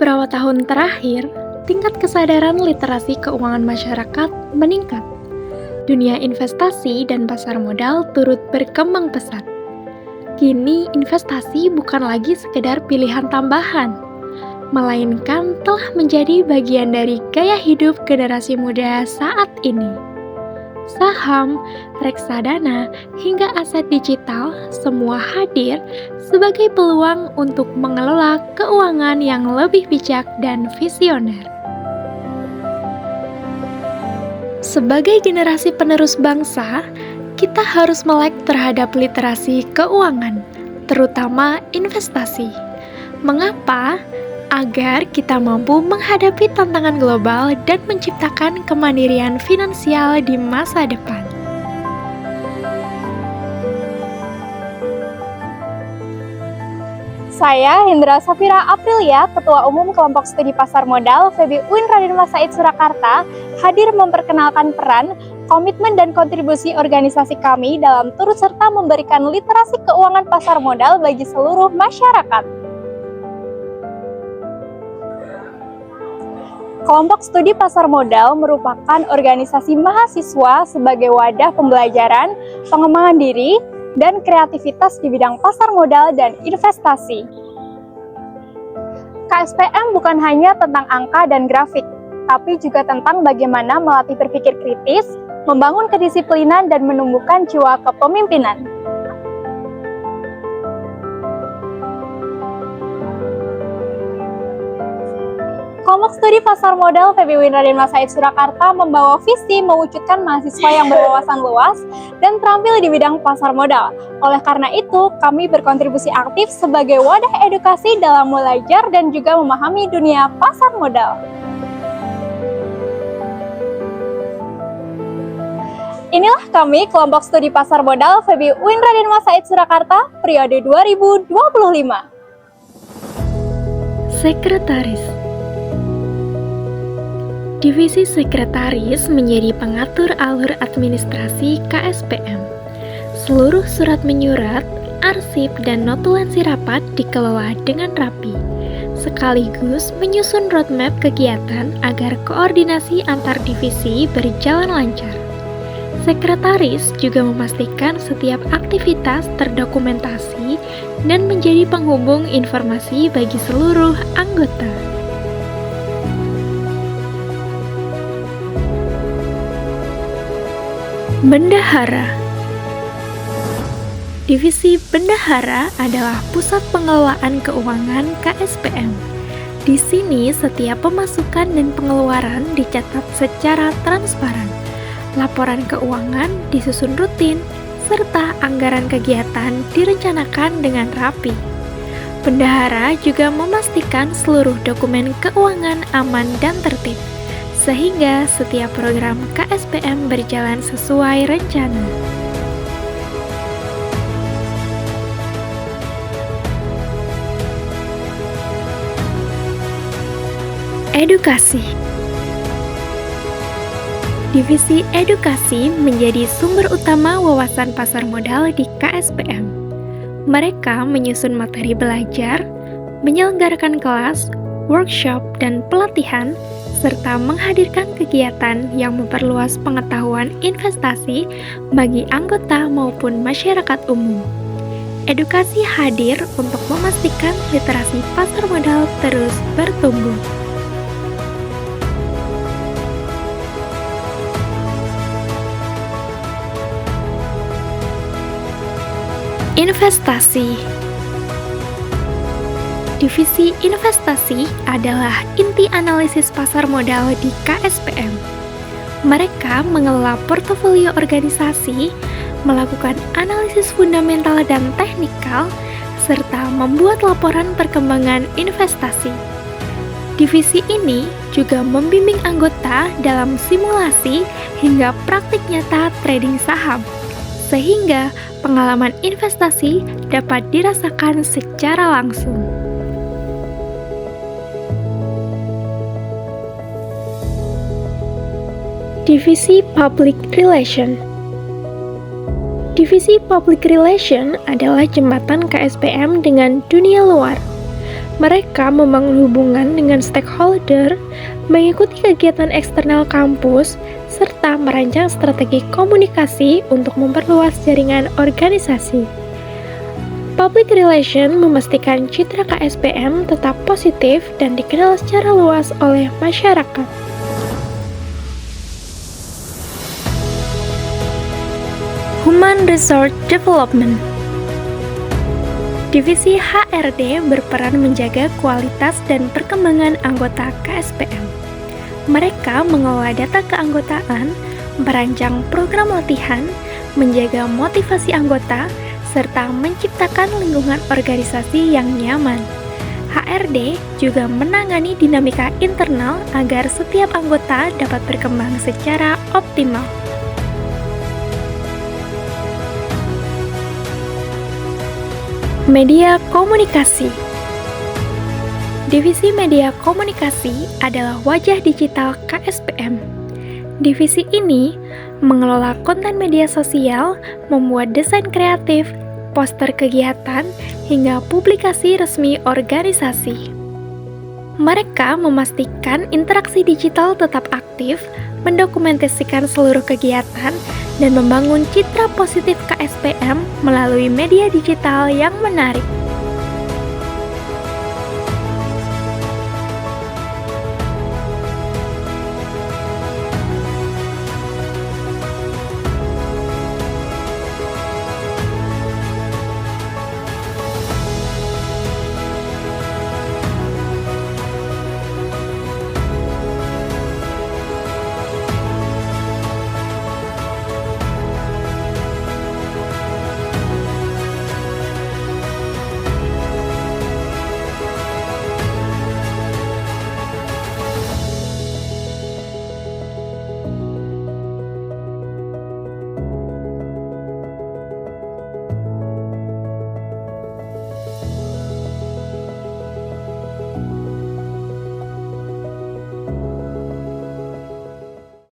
beberapa tahun terakhir, tingkat kesadaran literasi keuangan masyarakat meningkat. Dunia investasi dan pasar modal turut berkembang pesat. Kini investasi bukan lagi sekedar pilihan tambahan, melainkan telah menjadi bagian dari gaya hidup generasi muda saat ini. Saham, reksadana, hingga aset digital semua hadir sebagai peluang untuk mengelola keuangan yang lebih bijak dan visioner. Sebagai generasi penerus bangsa, kita harus melek terhadap literasi keuangan, terutama investasi. Mengapa? Agar kita mampu menghadapi tantangan global dan menciptakan kemandirian finansial di masa depan. Saya Hendra Safira Aprilia, Ketua Umum Kelompok Studi Pasar Modal FEBI UIN Raden Mas Said Surakarta, hadir memperkenalkan peran, komitmen dan kontribusi organisasi kami dalam turut serta memberikan literasi keuangan pasar modal bagi seluruh masyarakat. Kelompok Studi Pasar Modal merupakan organisasi mahasiswa sebagai wadah pembelajaran, pengembangan diri, dan kreativitas di bidang pasar modal dan investasi. KSPM bukan hanya tentang angka dan grafik, tapi juga tentang bagaimana melatih berpikir kritis, membangun kedisiplinan, dan menumbuhkan jiwa kepemimpinan. Kelompok Studi Pasar Modal FEBI UIN Raden Mas Said Surakarta membawa visi mewujudkan mahasiswa yang berwawasan luas dan terampil di bidang pasar modal. Oleh karena itu, kami berkontribusi aktif sebagai wadah edukasi dalam belajar dan juga memahami dunia pasar modal. Inilah kami, Kelompok Studi Pasar Modal FEBI UIN Raden Mas Said Surakarta, periode 2025. Sekretaris. Divisi Sekretaris menjadi pengatur alur administrasi KSPM. Seluruh surat menyurat, arsip, dan notulensi rapat dikelola dengan rapi, sekaligus menyusun roadmap kegiatan agar koordinasi antar divisi berjalan lancar. Sekretaris juga memastikan setiap aktivitas terdokumentasi dan menjadi penghubung informasi bagi seluruh anggota. Bendahara. Divisi Bendahara adalah pusat pengelolaan keuangan KSPM. Di sini setiap pemasukan dan pengeluaran dicatat secara transparan. Laporan keuangan disusun rutin, serta anggaran kegiatan direncanakan dengan rapi. Bendahara juga memastikan seluruh dokumen keuangan aman dan tertib, sehingga setiap program KSPM berjalan sesuai rencana. Edukasi. Divisi Edukasi menjadi sumber utama wawasan pasar modal di KSPM. Mereka menyusun materi belajar, menyelenggarakan kelas, workshop, dan pelatihan, serta menghadirkan kegiatan yang memperluas pengetahuan investasi bagi anggota maupun masyarakat umum. Edukasi hadir untuk memastikan literasi pasar modal terus bertumbuh. Investasi. Divisi investasi adalah inti analisis pasar modal di KSPM. Mereka mengelola portofolio organisasi, melakukan analisis fundamental dan teknikal, serta membuat laporan perkembangan investasi. Divisi ini juga membimbing anggota dalam simulasi hingga praktik nyata trading saham, sehingga pengalaman investasi dapat dirasakan secara langsung. Divisi Public Relation. Divisi Public Relation adalah jembatan KSPM dengan dunia luar. Mereka membangun hubungan dengan stakeholder, mengikuti kegiatan eksternal kampus, serta merancang strategi komunikasi untuk memperluas jaringan organisasi. Public Relation memastikan citra KSPM tetap positif dan dikenal secara luas oleh masyarakat. Human Resource Development. Divisi HRD berperan menjaga kualitas dan perkembangan anggota KSPM. Mereka mengelola data keanggotaan, merancang program latihan, menjaga motivasi anggota, serta menciptakan lingkungan organisasi yang nyaman. HRD juga menangani dinamika internal agar setiap anggota dapat berkembang secara optimal. Media komunikasi. Divisi media komunikasi adalah wajah digital KSPM. Divisi ini mengelola konten media sosial, membuat desain kreatif, poster kegiatan, hingga publikasi resmi organisasi. Mereka memastikan interaksi digital tetap aktif, mendokumentasikan seluruh kegiatan, dan membangun citra positif KSPM melalui media digital yang menarik.